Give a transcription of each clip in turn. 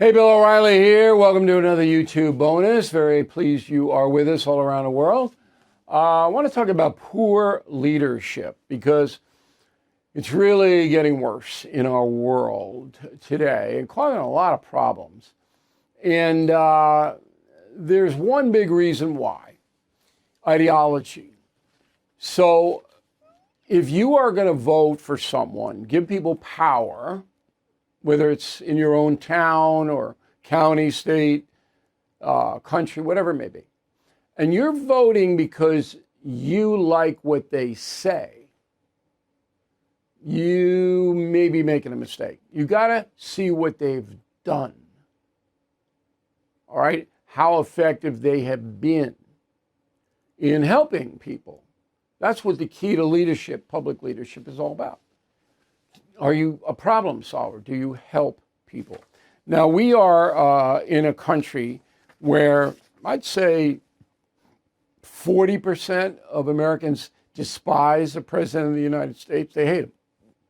Hey, Bill O'Reilly here. Welcome to another YouTube bonus. Very pleased you are with us all around the world. I want to talk about poor leadership because it's really getting worse in our world today and causing a lot of problems. And there's one big reason why: ideology. So if you are going to vote for someone, give people power, whether it's in your own town or county, state, country, whatever it may be, and you're voting because you like what they say, you may be making a mistake. You got to see what they've done, all right? How effective they have been in helping people. That's what the key to leadership, public leadership, is all about. Are you a problem solver? Do you help people? Now, we are in a country where I'd say 40% of Americans despise the President of the United States. They hate him.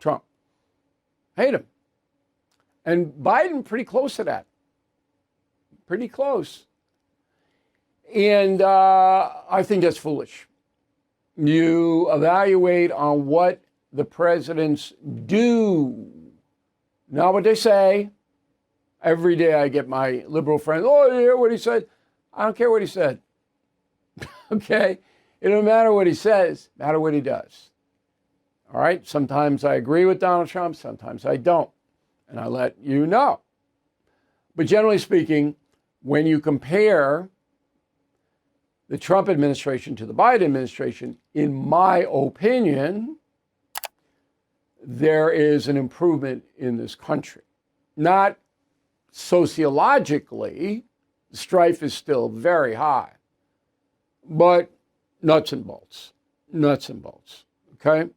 Trump. Hate him. And Biden, pretty close to that. Pretty close. And I think that's foolish. You evaluate on what the presidents do, not what they say. Every day I get my liberal friends, oh, you hear what he said? I don't care what he said. Okay? It don't matter what he says, matter what he does. All right? Sometimes I agree with Donald Trump, sometimes I don't. And I let you know. But generally speaking, when you compare the Trump administration to the Biden administration, in my opinion, there is an improvement in this country. Not sociologically, strife is still very high, but nuts and bolts, okay?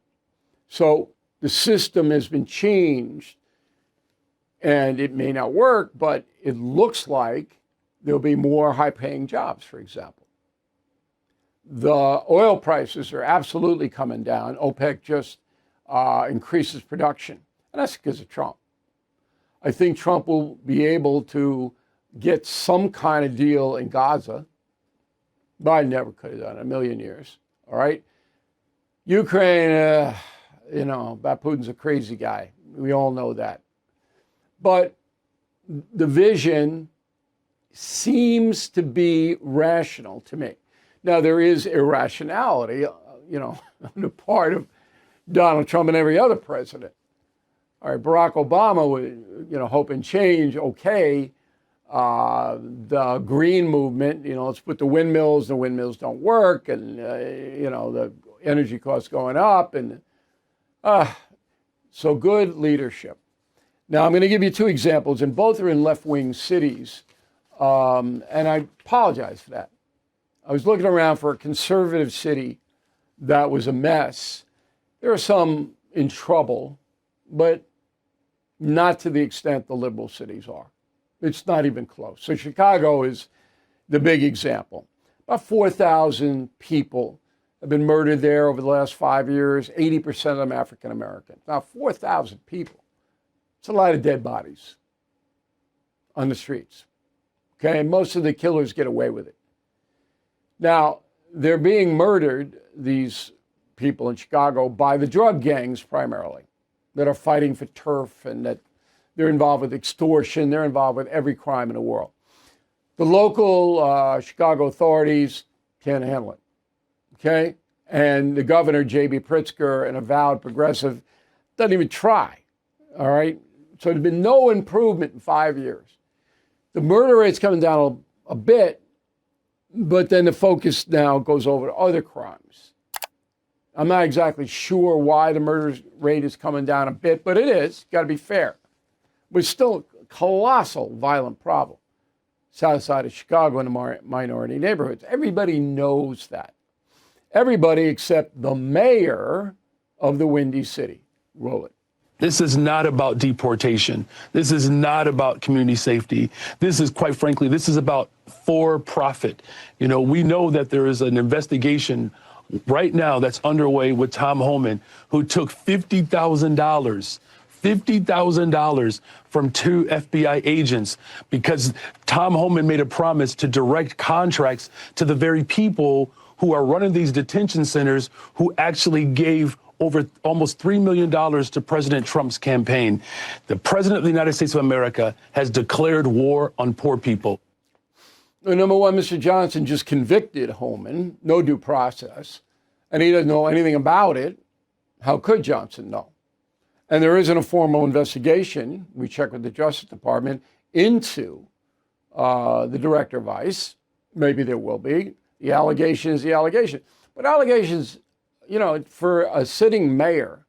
So the system has been changed, and it may not work, but it looks like there'll be more high-paying jobs, for example. The oil prices are absolutely coming down. OPEC just increases production, and that's because of Trump. I think Trump will be able to get some kind of deal in Gaza. Biden never could have done it in a million years, all right? Ukraine, Putin's a crazy guy. We all know that. But the vision seems to be rational to me. Now, there is irrationality, on the part of Donald Trump and every other president. All right, Barack Obama would, hope and change, okay. The green movement, let's put the windmills don't work, and, the energy costs going up, and so good leadership. Now, I'm going to give you two examples, and both are in left-wing cities, and I apologize for that. I was looking around for a conservative city that was a mess. There are some in trouble, but not to the extent the liberal cities are. It's not even close. So Chicago is the big example. About 4,000 people have been murdered there over the last 5 years, 80% of them African American. Now, 4,000 people. It's a lot of dead bodies on the streets. Okay, and most of the killers get away with it. Now, they're being murdered, these people in Chicago, by the drug gangs primarily, that are fighting for turf, and that they're involved with extortion. They're involved with every crime in the world. The local Chicago authorities can't handle it, okay? And the governor, J.B. Pritzker, an avowed progressive, doesn't even try, all right? So there's been no improvement in 5 years. The murder rate's coming down a bit, but then the focus now goes over to other crimes. I'm not exactly sure why the murder rate is coming down a bit, but it is. Got to be fair. But it's still a colossal violent problem. South side of Chicago in the minority neighborhoods. Everybody knows that. Everybody except the mayor of the Windy City. Roll it. This is not about deportation. This is not about community safety. This is, quite frankly, this is about for profit. We know that there is an investigation right now that's underway with Tom Homan, who took $50,000 $50,000 from 2 FBI agents because Tom Homan made a promise to direct contracts to the very people who are running these detention centers who actually gave over almost $3 million to President Trump's campaign. The President of the United States of America has declared war on poor people. Well, number one, Mr. Johnson just convicted Homan, no due process, and he doesn't know anything about it. How could Johnson know? And there isn't a formal investigation, we checked with the Justice Department, into the director of ICE. Maybe there will be. The allegation is the allegation. But allegations, you know, for a sitting mayor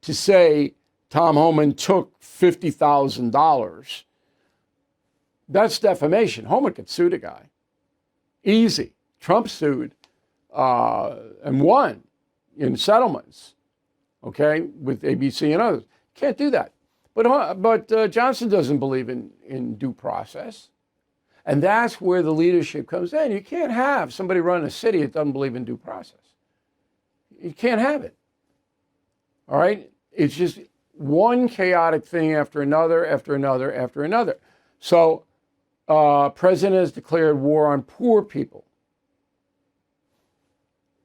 to say Tom Homan took $50,000, that's defamation. Homan could sue the guy. Easy. Trump sued and won in settlements, okay, with ABC and others. Can't do that. But Johnson doesn't believe in due process. And that's where the leadership comes in. You can't have somebody run a city that doesn't believe in due process. You can't have it. All right? It's just one chaotic thing after another, after another, after another. So, President has declared war on poor people.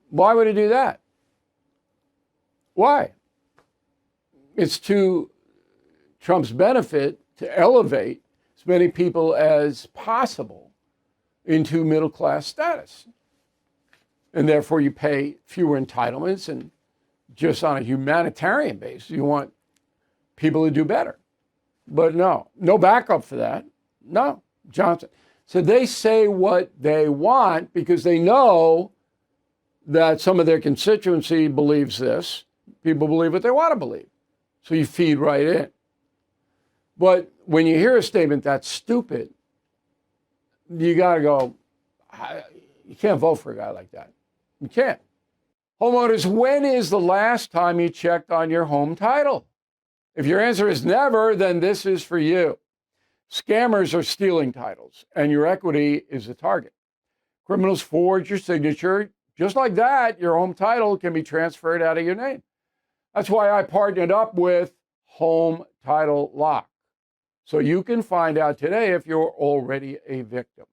Why would he do that? Why? It's to Trump's benefit to elevate as many people as possible into middle-class status. And therefore you pay fewer entitlements, and just on a humanitarian basis, you want people to do better. But no backup for that. No, Johnson. So they say what they want because they know that some of their constituency believes this. People believe what they want to believe. So you feed right in. But when you hear a statement that's stupid, you got to go, you can't vote for a guy like that. You can't. Homeowners, when is the last time you checked on your home title? If your answer is never, then this is for you. Scammers are stealing titles, and your equity is a target. Criminals forge your signature. Just like that, your home title can be transferred out of your name. That's why I partnered up with Home Title Lock. So you can find out today if you're already a victim.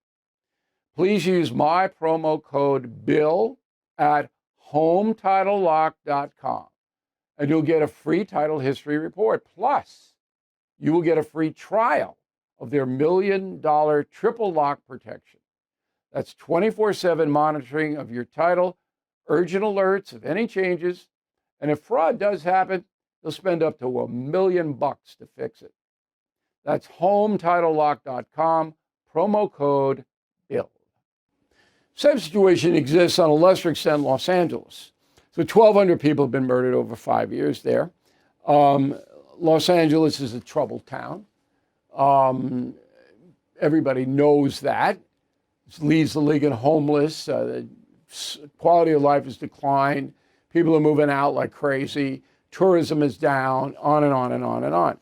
Please use my promo code BILL at HometitleLock.com, and you'll get a free title history report. Plus, you will get a free trial of their $1 million triple lock protection. That's 24/7 monitoring of your title, urgent alerts of any changes, and if fraud does happen, they'll spend up to $1 million to fix it. That's HometitleLock.com, promo code BILL. Same situation exists on a lesser extent in Los Angeles. So 1,200 people have been murdered over 5 years there. Los Angeles is a troubled town. Everybody knows that. It leads the league in homeless. The quality of life has declined. People are moving out like crazy. Tourism is down, on and on and on and on.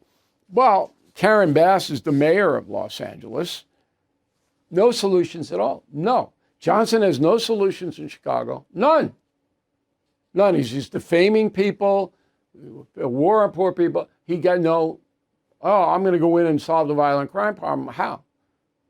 Well, Karen Bass is the mayor of Los Angeles. No solutions at all. No. Johnson has no solutions in Chicago. None. None. He's just defaming people, a war on poor people. He got no, I'm going to go in and solve the violent crime problem. How?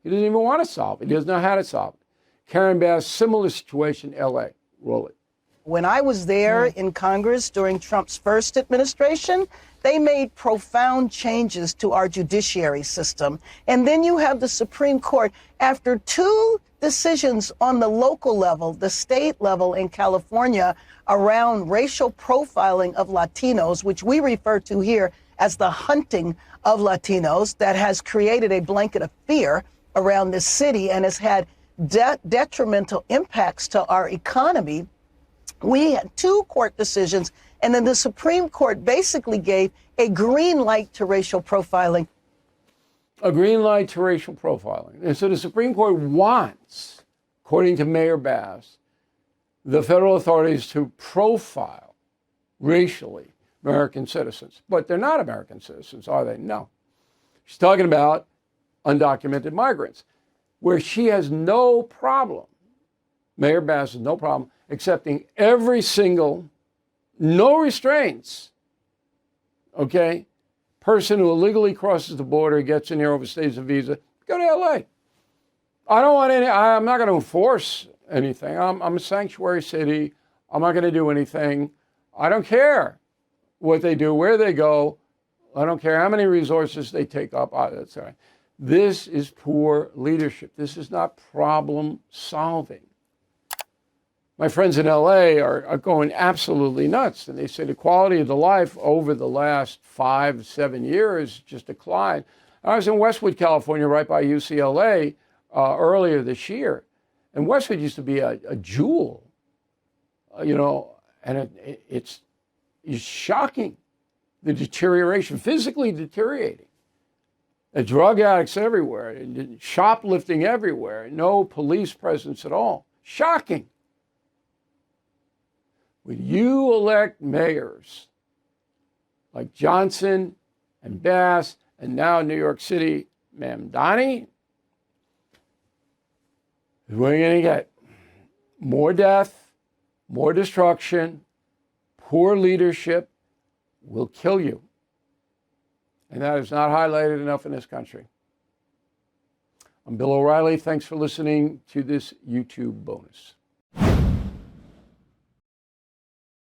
He doesn't even want to solve it. He doesn't know how to solve it. Karen Bass, similar situation, LA. Roll it. When I was there in Congress during Trump's first administration, they made profound changes to our judiciary system. And then you have the Supreme Court, after 2 decisions on the local level, the state level in California, around racial profiling of Latinos, which we refer to here as the hunting of Latinos, that has created a blanket of fear around this city and has had detrimental impacts to our economy. We had 2 court decisions, and then the Supreme Court basically gave a green light to racial profiling. A green light to racial profiling. And so the Supreme Court wants, according to Mayor Bass, the federal authorities to profile racially American citizens. But they're not American citizens, are they? No. She's talking about undocumented migrants, where she has no problem, Mayor Bass has no problem accepting every single, no restraints, okay? Person who illegally crosses the border, gets in here, overstays a visa, go to LA. I don't want any, I'm not going to enforce anything. I'm a sanctuary city. I'm not going to do anything. I don't care what they do, where they go. I don't care how many resources they take up. That's all right. This is poor leadership. This is not problem solving. My friends in LA are going absolutely nuts. And they say the quality of the life over the last 5-7 years just declined. I was in Westwood, California, right by UCLA earlier this year. And Westwood used to be a jewel, and it's shocking, the deterioration, physically deteriorating. The drug addicts everywhere, shoplifting everywhere, no police presence at all. Shocking. When you elect mayors like Johnson and Bass and now New York City, Mamdani, we're going to get more death, more destruction, poor leadership will kill you. And that is not highlighted enough in this country. I'm Bill O'Reilly. Thanks for listening to this YouTube bonus.